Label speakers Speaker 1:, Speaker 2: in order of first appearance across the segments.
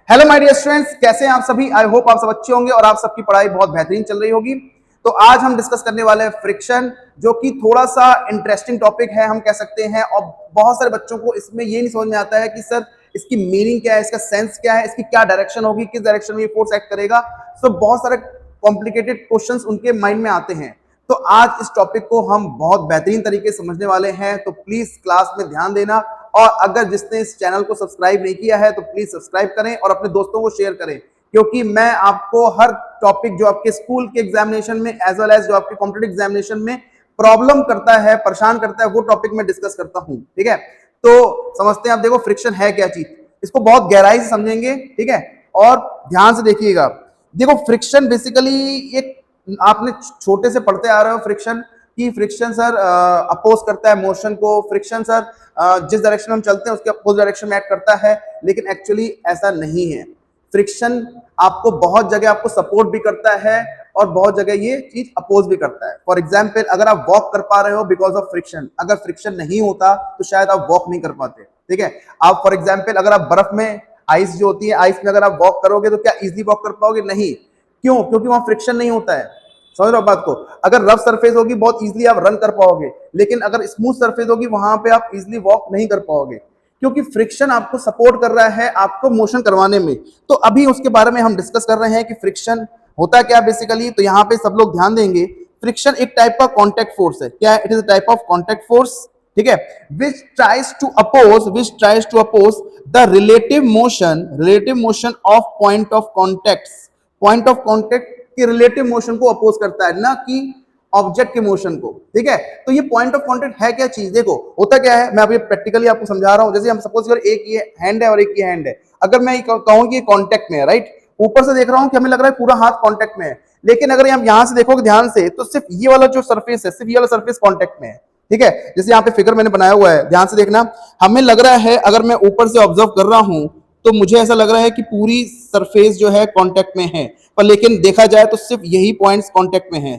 Speaker 1: Hello my dear students, कैसे हैं आप सभी। आई होप आप सब अच्छे होंगे और आप सबकी पढ़ाई बहुत बेहतरीन चल रही होगी। तो आज हम डिस्कस करने वाले हैं फ्रिक्शन, जो कि थोड़ा सा इंटरेस्टिंग टॉपिक है हम कह सकते हैं। और बहुत सारे बच्चों को इसमें ये नहीं समझ में आता है कि सर इसकी मीनिंग क्या है, इसका सेंस क्या है, इसकी क्या डायरेक्शन होगी, किस डायरेक्शन में ये फोर्स एक्ट करेगा। सो बहुत सारे कॉम्प्लिकेटेड क्वेश्चंस उनके माइंड में आते हैं। तो आज इस टॉपिक को हम बहुत बेहतरीन तरीके से समझने वाले हैं। तो प्लीज क्लास में ध्यान देना, और अगर जिसने इस चैनल को सब्सक्राइब नहीं किया है तो प्लीज सब्सक्राइब करें और अपने दोस्तों को शेयर करें, क्योंकि मैं आपको हर टॉपिक जो आपके स्कूल के एग्जामिनेशन में एज वेल एज जो आपके कॉम्पिटिटिव एग्जामिनेशन में प्रॉब्लम करता है, परेशान करता है, वो टॉपिक में डिस्कस करता हूं। ठीक है, तो समझते हैं। आप देखो फ्रिक्शन है क्या चीज, इसको बहुत गहराई से समझेंगे। ठीक है, और ध्यान से देखिएगा। देखो फ्रिक्शन बेसिकली एक, आपने छोटे से पढ़ते आ रहे हो फ्रिक्शन कि फ्रिक्शन सर अपोज करता है मोशन को, फ्रिक्शन सर जिस डायरेक्शन में हम चलते हैं उसके अपोज डायरेक्शन में एक्ट करता है, लेकिन एक्चुअली ऐसा नहीं है। फ्रिक्शन आपको बहुत जगह आपको सपोर्ट भी करता है और बहुत जगह ये चीज अपोज भी करता है। फॉर एग्जाम्पल, अगर आप वॉक कर पा रहे हो बिकॉज ऑफ फ्रिक्शन, अगर फ्रिक्शन नहीं होता तो शायद आप वॉक नहीं कर पाते। ठीक है, आप फॉर एग्जाम्पल अगर आप बर्फ में, आइस जो होती है, आइस में अगर आप वॉक करोगे तो क्या इजिली वॉक कर पाओगे? नहीं। क्यों? क्योंकि वहां फ्रिक्शन नहीं होता है। समझ रहे हो बात को? अगर रफ सरफेस होगी बहुत इजीली आप रन कर पाओगे, लेकिन अगर स्मूथ सरफेस होगी वहां पे आप इजीली वॉक नहीं कर पाओगे, क्योंकि फ्रिक्शन आपको सपोर्ट कर रहा है आपको मोशन करवाने में। तो अभी उसके बारे में हम डिस्कस कर रहे हैं कि फ्रिक्शन होता क्या बेसिकली। तो यहाँ पे सब लोग ध्यान देंगे। फ्रिक्शन एक टाइप का कॉन्टैक्ट फोर्स है। क्या है? It is a type of contact force. ठीक है, which tries to oppose the relative motion of point of contact के रिलेटिव मोशन को अपोज करता है, ना कि ऑब्जेक्ट के मोशन को। ठीक है, तो ये पॉइंट ऑफ कांटेक्ट है क्या चीज? देखो होता क्या है, मैं अभी प्रैक्टिकली आपको समझा रहा हूं। जैसे हम सपोज कर एक ये हैंड है और एक ये हैंड है, अगर मैं कहूं कि ये कांटेक्ट में है, राइट, ऊपर से देख रहा हूं कि हमें लग रहा है पूरा हाथ कांटेक्ट में है, लेकिन अगर हम यहां से देखोगे ध्यान से तो सिर्फ ये वाला जो सरफेस है, सिर्फ ये वाला सरफेस कांटेक्ट में है। ठीक है, जैसे यहाँ पे फिगर मैंने बनाया हुआ है, ध्यान से देखना। हमें लग रहा है, अगर मैं ऊपर से ऑब्जर्व कर रहा हूं तो मुझे ऐसा लग रहा है कि पूरी सरफेस जो है कांटेक्ट में है, पर लेकिन देखा जाए तो सिर्फ यही पॉइंट्स कांटेक्ट में है।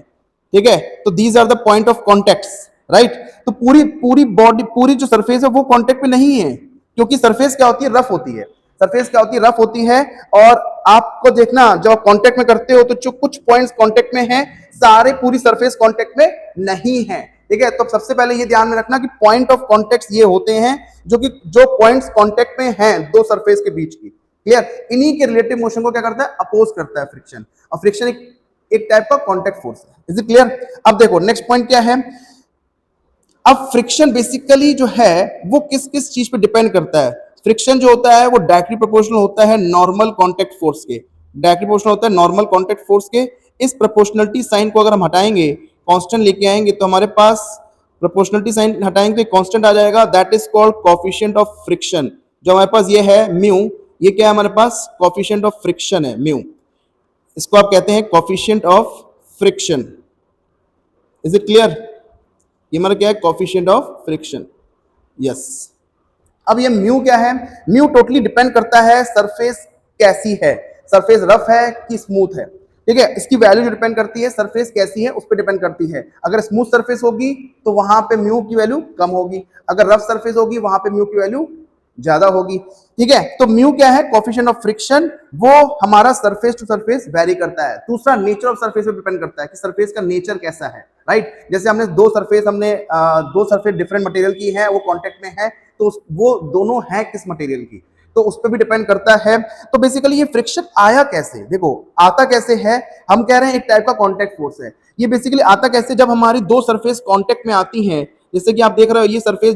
Speaker 1: ठीक है, तो these are the point of contacts, right. तो पूरी पूरी बॉडी, पूरी जो सरफेस है वो कांटेक्ट में नहीं है, क्योंकि सरफेस क्या होती है? रफ होती है। सरफेस क्या होती है? रफ होती है। और आपको देखना, जब आप कांटेक्ट में करते हो तो जो कुछ पॉइंट्स कांटेक्ट में हैं, सारे पूरी सरफेस कांटेक्ट में नहीं है। ठीक है, तो सबसे पहले ये ध्यान में रखना कि पॉइंट ऑफ कांटेक्ट ये होते हैं जो पॉइंट्स कांटेक्ट में हैं दो सरफेस के बीच की। क्लियर? इन्हीं के रिलेटिव मोशन को क्या करता है? अपोज करता है फ्रिक्शन। और फ्रिक्शन एक टाइप का कांटेक्ट फोर्स है। Is it clear? अब देखो नेक्स्ट पॉइंट क्या है। अब फ्रिक्शन बेसिकली जो है वो किस किस चीज पे डिपेंड करता है? फ्रिक्शन जो होता है वो डायरेक्टली प्रोपोर्शनल होता है नॉर्मल कांटेक्ट फोर्स के। डायरेक्टली प्रोपोर्शनल होता है नॉर्मल कांटेक्ट फोर्स के। इस प्रोपोर्शनलिटी साइन को अगर हम हटाएंगे, कांस्टेंट लेके आएंगे, तो हमारे पास प्रोपोर्शनलिटी साइन हटाएंगे तो कांस्टेंट आ जाएगा, that is called coefficient of friction. जो हमारे पास ये है म्यू, ये क्या है हमारे पास? कोएफिशिएंट ऑफ फ्रिक्शन है म्यू। इसको आप कहते हैं coefficient of friction. Is it clear? ये हमारा क्या है? Coefficient of friction. यस। अब ये म्यू क्या है? म्यू टोटली डिपेंड करता है सरफेस कैसी है, सरफेस रफ है कि स्मूथ है। ठीक है, इसकी वैल्यू जो डिपेंड करती है सरफेस कैसी है उस पर डिपेंड करती है। अगर स्मूथ सरफेस होगी तो वहां पे म्यू की वैल्यू कम होगी, अगर रफ सरफेस होगी वहां पे म्यू की वैल्यू ज्यादा होगी। ठीक है, तो म्यू क्या है? Coefficient of friction. वो हमारा सरफेस टू सरफेस वेरी करता है। दूसरा, नेचर ऑफ सरफेस पे डिपेंड करता है कि सरफेस का नेचर कैसा है, राइट। जैसे हमने दो सरफेस डिफरेंट मटेरियल की है, वो कांटेक्ट में है, तो वो दोनों है किस मटेरियल की, तो उस पर भी डिपेंड करता है। तो बेसिकली ये फ्रिक्शन आया कैसे? देखो आता कैसे है, हम कह रहे हैं एक टाइप का कांटेक्ट फोर्स है। ये बेसिकली आता कैसे? जब हमारी दो सरफेस कांटेक्ट में आती हैं, जैसे कि आप देख रहे हो ये सरफेस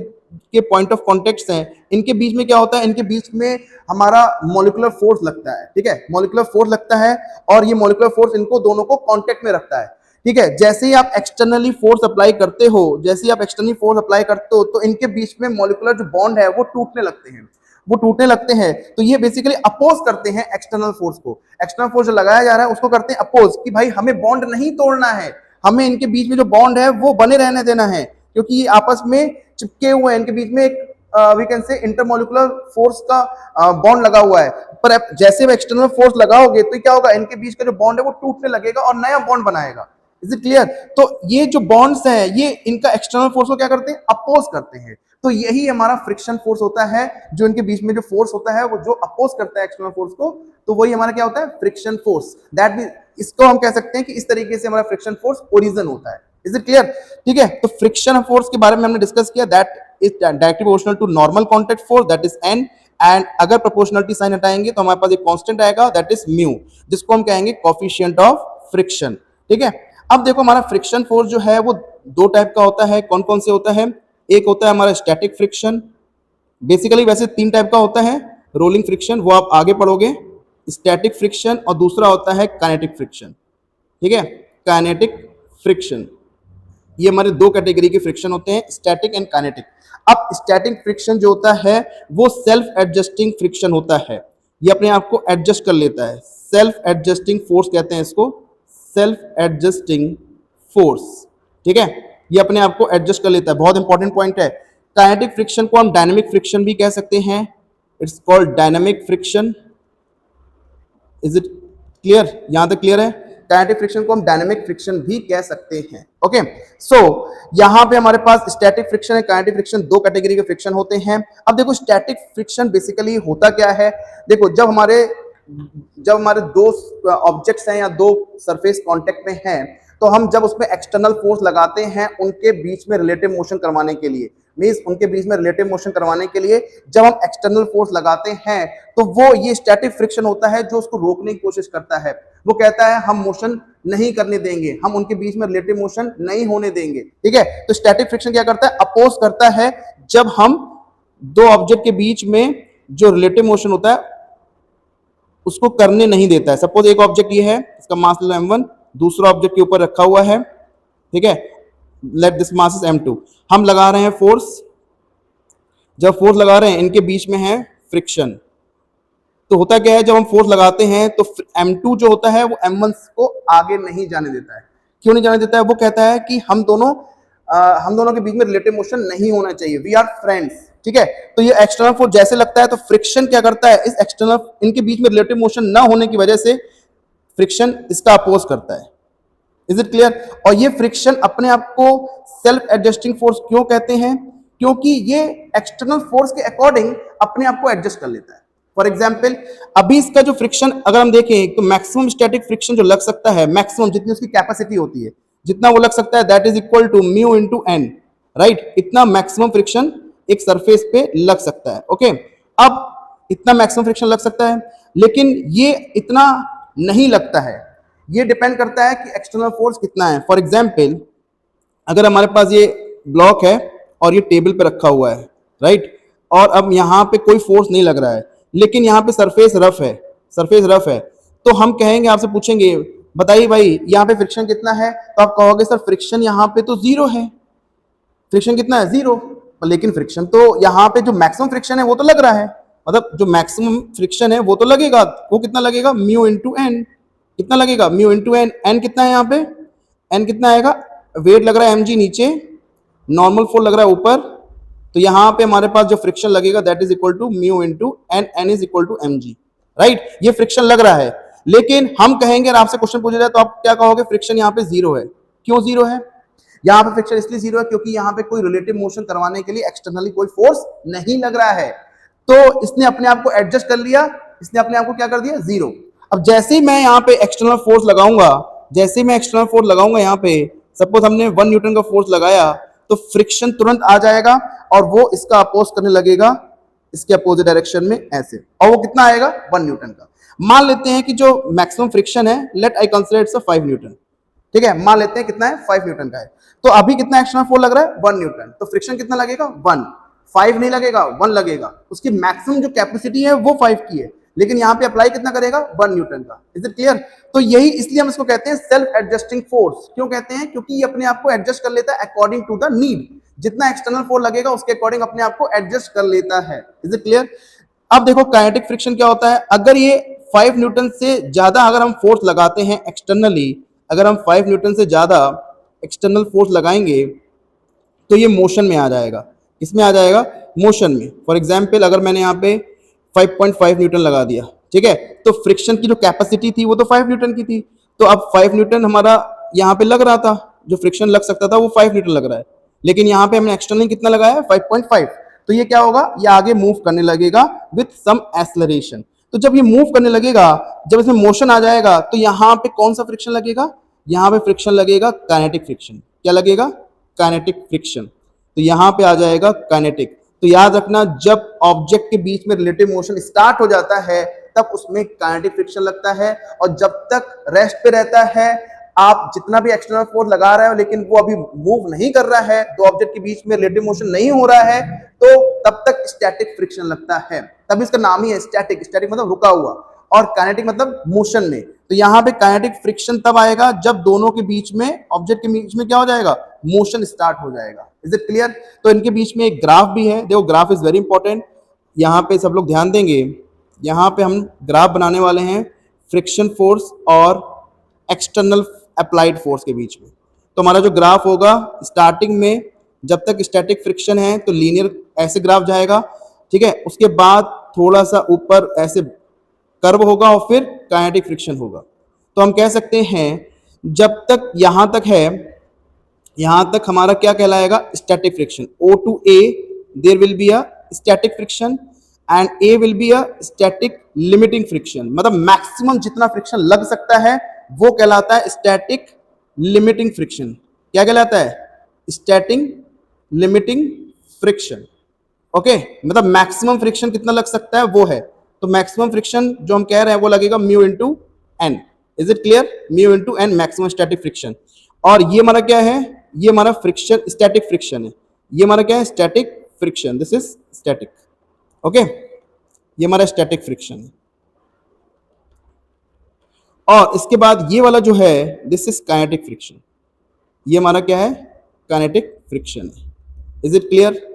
Speaker 1: के पॉइंट ऑफ कॉन्टेक्ट हैं, इनके बीच में क्या होता है? इनके बीच में हमारा मॉलिक्यूलर फोर्स लगता है। ठीक है, मॉलिक्यूलर फोर्स लगता है और ये मॉलिक्यूलर फोर्स इनको दोनों को कांटेक्ट में रखता है। ठीक है, जैसे ही आप एक्सटर्नली फोर्स अप्लाई करते हो, तो इनके बीच में मॉलिक्यूलर जो बॉन्ड है वो टूटने लगते हैं। तो ये बेसिकली अपोज करते हैं एक्सटर्नल फोर्स को। एक्सटर्नल फोर्स जो लगाया जा रहा है उसको करते हैं अपोज, कि भाई हमें बॉन्ड नहीं तोड़ना है, हमें इनके बीच में जो बॉन्ड है वो बने रहने देना है, क्योंकि ये आपस में चिपके हुए हैं। इनके बीच में एक we can say intermolecular force का बॉन्ड लगा हुआ है। पर जैसे भी एक्सटर्नल फोर्स लगाओगे तो क्या होगा? इनके बीच का जो बॉन्ड है वो टूटने लगेगा और नया बॉन्ड बनाएगा। Is it clear? तो ये जो बॉन्ड्स हैं ये इनका एक्सटर्नल फोर्स को क्या करते हैं? अपोज करते हैं। तो यही हमारा फ्रिक्शन फोर्स होता है, जो इनके बीच में जो फोर्स होता है वो जो अपोज करता है एक्सटर्नल फोर्स को, तो वही हमारा क्या होता है, फ्रिक्शन फोर्स। दैट मीन इसको हम कह सकते हैं कि इस तरीके से हमारा फ्रिक्शन फोर्स ओरिजिन होता है। Is it clear? ठीक है, तो फ्रिक्शन फोर्स के बारे में हमने डिस्कस किया, that is directly proportional to normal contact force, that is N, and अगर प्रोपोर्शनलिटी साइन हटाएंगे तो हमारे पास एक कांस्टेंट आएगा, दैट इज म्यू, जिसको हम कहेंगे कोएफिशिएंट ऑफ फ्रिक्शन। ठीक है, अब देखो हमारा फ्रिक्शन फोर्स जो है वो दो टाइप का होता है। कौन कौन से होता है? एक होता है हमारा स्टैटिक फ्रिक्शन, बेसिकली वैसे तीन टाइप का होता है, रोलिंग फ्रिक्शन वो आप आगे पढ़ोगे, स्टैटिक फ्रिक्शन, और दूसरा होता है काइनेटिक फ्रिक्शन। ठीक है, काइनेटिक फ्रिक्शन, ये हमारे दो कैटेगरी के फ्रिक्शन होते हैं, स्टैटिक एंड काइनेटिक। अब स्टैटिक फ्रिक्शन जो होता है वो सेल्फ एडजस्टिंग फ्रिक्शन होता है, ये अपने आप को एडजस्ट कर लेता है, सेल्फ एडजस्टिंग फोर्स कहते हैं इसको, सेल्फ एडजस्टिंग फोर्स। ठीक है, ये अपने आप को एडजस्ट कर लेता है, बहुत इंपॉर्टेंट पॉइंट है। काइनेटिक फ्रिक्शन को हम डायनेमिक फ्रिक्शन भी कह सकते हैं, it's called dynamic friction. Is it clear? यहां तक क्लियर है? काइनेटिक फ्रिक्शन को हम डायनेमिक फ्रिक्शन भी कह सकते हैं। ओके, सो यहां पे हमारे पास स्टैटिक फ्रिक्शन है, काइनेटिक फ्रिक्शन, दो कैटेगरी के फ्रिक्शन होते हैं। अब देखो स्टैटिक फ्रिक्शन बेसिकली होता क्या है, देखो जब हमारे दो ऑब्जेक्ट्स हैं या दो सरफेस कांटेक्ट में हैं, तो हम जब उसमें एक्सटर्नल फोर्स लगाते हैं उनके बीच में रिलेटिव मोशन करवाने के लिए, मींस उनके बीच में रिलेटिव मोशन करवाने के लिए जब हम एक्सटर्नल फोर्स लगाते हैं तो वो ये स्टैटिक फ्रिक्शन होता है जो उसको रोकने की कोशिश करता है। वो कहता है हम मोशन नहीं करने देंगे, हम उनके बीच में रिलेटिव मोशन नहीं होने देंगे। ठीक है, तो स्टैटिक फ्रिक्शन क्या करता है, अपोज करता है जब हम दो ऑब्जेक्ट के बीच में जो रिलेटिव मोशन होता है उसको करने नहीं देता है। सपोज एक ऑब्जेक्ट ये है, इसका मास ले लो m1, दूसरा ऑब्जेक्ट के ऊपर रखा हुआ है, ठीक है, let this mass is m2, हम लगा रहे हैं फोर्स, जब फोर्स लगा रहे हैं इनके बीच में है फ्रिक्शन, तो होता क्या है जब हम फोर्स लगाते हैं तो m2 जो होता है वो m1 को आगे नहीं जाने देता है। क्यों नहीं जाने देता है? वो कहता है कि हम दोनों के बीच में रिलेटिव मोशन नहीं होना चाहिए, वी आर फ्रेंड्स। ठीक है, तो ये एक्सटर्नल फोर्स जैसे लगता है तो फ्रिक्शन क्या करता है, इस एक्सटर्नल इनके बीच में रिलेटिव मोशन ना होने की वजह से फ्रिक्शन इसका अपोज करता है। Is it clear? और ये फ्रिक्शन अपने आप को सेल्फ एडजस्टिंग फोर्स क्यों कहते हैं? क्योंकि ये एक्सटर्नल फोर्स के अकॉर्डिंग अपने आप को एडजस्ट कर लेता है। फॉर एग्जाम्पल अभी इसका जो फ्रिक्शन अगर हम देखें तो मैक्सिमम स्टैटिक फ्रिक्शन जो लग सकता है, मैक्सिमम जितनी उसकी कैपेसिटी होती है जितना वो लग सकता है, that is equal to mu into N, right? इतना मैक्सिमम फ्रिक्शन एक सरफेस पे लग सकता है। ओके, अब इतना मैक्सिमम फ्रिक्शन लग सकता है, लेकिन ये इतना नहीं लगता है, ये डिपेंड करता है कि एक्सटर्नल फोर्स कितना है। फॉर एग्जाम्पल अगर हमारे पास ये ब्लॉक है और ये टेबल पे रखा हुआ है, राइट, और अब यहाँ पे कोई फोर्स नहीं लग रहा है, लेकिन यहाँ पे सरफेस रफ है, तो हम कहेंगे, आपसे पूछेंगे बताइए भाई यहाँ पे फ्रिक्शन कितना है, तो आप कहोगे सर फ्रिक्शन यहाँ पे तो जीरो है। फ्रिक्शन कितना है? जीरो। लेकिन फ्रिक्शन तो यहाँ पे जो मैक्सिमम फ्रिक्शन है वो तो लग रहा है, मतलब जो मैक्सिमम फ्रिक्शन है वो तो लगेगा, वो कितना लगेगा? Mu into N. कितना लगेगा? Mu into N. एन कितना है यहाँ पे? एन कितना आएगा? वेट लग रहा है mg नीचे, नॉर्मल फोर्स लग रहा है ऊपर, तो यहाँ पे हमारे पास जो फ्रिक्शन लगेगा that is equal to mu into N, N is equal to mg, right? ये फ्रिक्शन लग रहा है, लेकिन हम कहेंगे, अगर आपसे क्वेश्चन पूछा जाए तो आप क्या कहोगे? फ्रिक्शन यहाँ पे जीरो है। क्यों जीरो है? यहाँ पे फ्रिक्शन इसलिए जीरो है क्योंकि यहाँ पे कोई रिलेटिव मोशन करवाने के लिए एक्सटर्नली कोई फोर्स नहीं लग रहा है, तो इसने अपने आप को एडजस्ट कर लिया, इसने अपने आप को क्या कर दिया? जीरो। अब जैसे ही मैं यहाँ पे एक्सटर्नल फोर्स लगाऊंगा, यहाँ पे सपोज हमने 1 न्यूटन का फोर्स लगाया, तो फ्रिक्शन तुरंत आ जाएगा और वो इसका अपोज करने लगेगा इसके अपोजिट डायरेक्शन में ऐसे, और वो कितना आएगा? 1 न्यूटन का। मान लेते हैं कि जो मैक्सिमम फ्रिक्शन है, let I consider it's 5 newton. ठीक है, मान लेते हैं कितना है? 5 न्यूटन का है। तो अभी कितना एक्सटर्नल फोर्स लग रहा है? 1 न्यूटन। तो फ्रिक्शन कितना लगेगा? 1। 5 नहीं लगेगा, 1 लगेगा। उसकी मैक्सिमम जो कैपेसिटी है वो 5 की है, लेकिन यहाँ पे अप्लाई कितना करेगा? 1 न्यूटन का। Is it clear? तो यही इसलिए हम इसको कहते हैं सेल्फ एडजस्टिंग फोर्स। क्यों कहते हैं? क्योंकि ये अपने आप को एडजस्ट कर लेता है अकॉर्डिंग टू द नीड, जितना एक्सटर्नल फोर्स लगेगा उसके अकॉर्डिंग अपने आप को एडजस्ट कर लेता है। Is it clear? अब देखो काइनेटिक फ्रिक्शन क्या होता है। अगर ये 5 न्यूटन से ज्यादा अगर हम फोर्स लगाते हैं एक्सटर्नली, अगर हम 5 न्यूटन से ज्यादा एक्सटर्नल फोर्स लगाएंगे तो ये मोशन में आ जाएगा। इसमें आ जाएगा मोशन में। फॉर एग्जाम्पल अगर मैंने यहाँ पे 5.5 न्यूटन लगा दिया, ठीक है, तो फ्रिक्शन की जो कैपेसिटी थी वो तो 5 न्यूटन की थी, तो अब 5 न्यूटन हमारा यहाँ पे लग रहा था, जो फ्रिक्शन लग सकता था वो 5 न्यूटन लग रहा है, लेकिन यहाँ पे हमने एक्सटर्नल कितना लगाया है 5.5, तो ये क्या होगा, ये आगे मूव करने लगेगा विथ सम एक्सेलरेशन। तो जब ये मूव करने लगेगा, जब इसमें मोशन आ जाएगा, तो यहाँ पे कौन सा फ्रिक्शन लगेगा, यहाँ पे फ्रिक्शन लगेगा काइनेटिक फ्रिक्शन। क्या लगेगा, काइनेटिक फ्रिक्शन। तो यहाँ पे आ जाएगा काइनेटिक। तो याद रखना, जब ऑब्जेक्ट के बीच में रिलेटिव मोशन स्टार्ट हो जाता है तब उसमें काइनेटिक फ्रिक्शन लगता है, और जब तक रेस्ट पे रहता है, आप जितना भी एक्सटर्नल फोर्स लगा रहे हो लेकिन वो अभी मूव नहीं कर रहा है, दो ऑब्जेक्ट के बीच में रिलेटिव मोशन नहीं हो रहा है, तो तब तक स्टैटिक फ्रिक्शन लगता है। तब इसका नाम ही है स्टैटिक। स्टैटिक मतलब रुका हुआ, और काइनेटिक मतलब मोशन में। तो यहाँ पे काइनेटिक फ्रिक्शन तब आएगा जब दोनों के बीच में, ऑब्जेक्ट के बीच में क्या हो जाएगा, मोशन स्टार्ट हो जाएगा। Is it clear? तो इनके बीच में एक ग्राफ भी है, देखो ग्राफ इज वेरी इंपॉर्टेंट, यहाँ पे सब लोग ध्यान देंगे। यहाँ पे हम ग्राफ बनाने वाले हैं फ्रिक्शन फोर्स और एक्सटर्नल अप्लाइड फोर्स के बीच में। तो हमारा जो ग्राफ होगा, स्टार्टिंग में जब तक स्टैटिक फ्रिक्शन है तो लीनियर ऐसे ग्राफ जाएगा, ठीक है। उसके बाद थोड़ा सा ऊपर ऐसे कर्व होगा और फिर काइनेटिक फ्रिक्शन होगा। तो हम कह सकते हैं जब तक यहां तक है, यहां तक हमारा क्या कहलाएगा, static friction. O to A there will be a static friction and A will be a static limiting friction. मतलब मैक्सिमम जितना फ्रिक्शन लग सकता है वो कहलाता है स्टैटिक लिमिटिंग फ्रिक्शन। क्या कहलाता है, स्टैटिक लिमिटिंग फ्रिक्शन। ओके, मतलब मैक्सिमम फ्रिक्शन कितना लग सकता है वो है। तो मैक्सिमम फ्रिक्शन जो हम कह रहे हैं वो लगेगा mu into N. Is it clear? Mu into N maximum static friction. और ये हमारा क्या है, ये हमारा फ्रिक्शन स्टैटिक फ्रिक्शन है। ये हमारा क्या है, static friction. This is static. Okay, ये हमारा स्टैटिक फ्रिक्शन है। और इसके बाद ये वाला जो है, दिस इज काइनेटिक फ्रिक्शन। ये हमारा क्या है, काइनेटिक फ्रिक्शन है। Is it clear?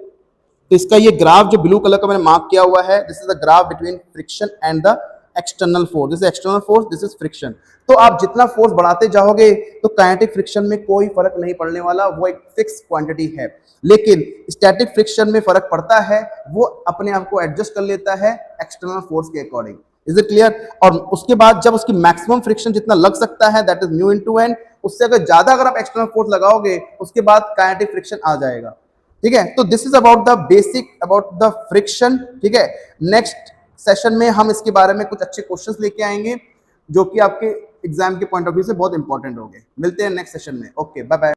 Speaker 1: तो इसका ये ग्राफ जो ब्लू कलर का मैंने मार्क किया हुआ है, this is the graph between friction and the external force. This is external force, this is friction. तो आप जितना फोर्स बढ़ाते जाओगे तो काइनेटिक फ्रिक्शन में कोई फर्क नहीं पड़ने वाला, वो एक फिक्स क्वांटिटी है। लेकिन स्टैटिक फ्रिक्शन में फर्क पड़ता है, वो अपने आप को एडजस्ट कर लेता है एक्सटर्नल फोर्स के अकॉर्डिंग। Is it clear? और उसके बाद जब उसकी मैक्सिमम फ्रिक्शन जितना लग सकता है, that is mu into N, उससे अगर ज्यादा अगर आप एक्सटर्नल फोर्स लगाओगे उसके बाद काइनेटिक फ्रिक्शन आ जाएगा। ठीक है, तो this is about the basic about the friction. ठीक है, नेक्स्ट सेशन में हम इसके बारे में कुछ अच्छे क्वेश्चंस लेके आएंगे जो कि आपके एग्जाम के पॉइंट ऑफ व्यू से बहुत इंपॉर्टेंट होंगे। मिलते हैं नेक्स्ट सेशन में। Okay, bye bye.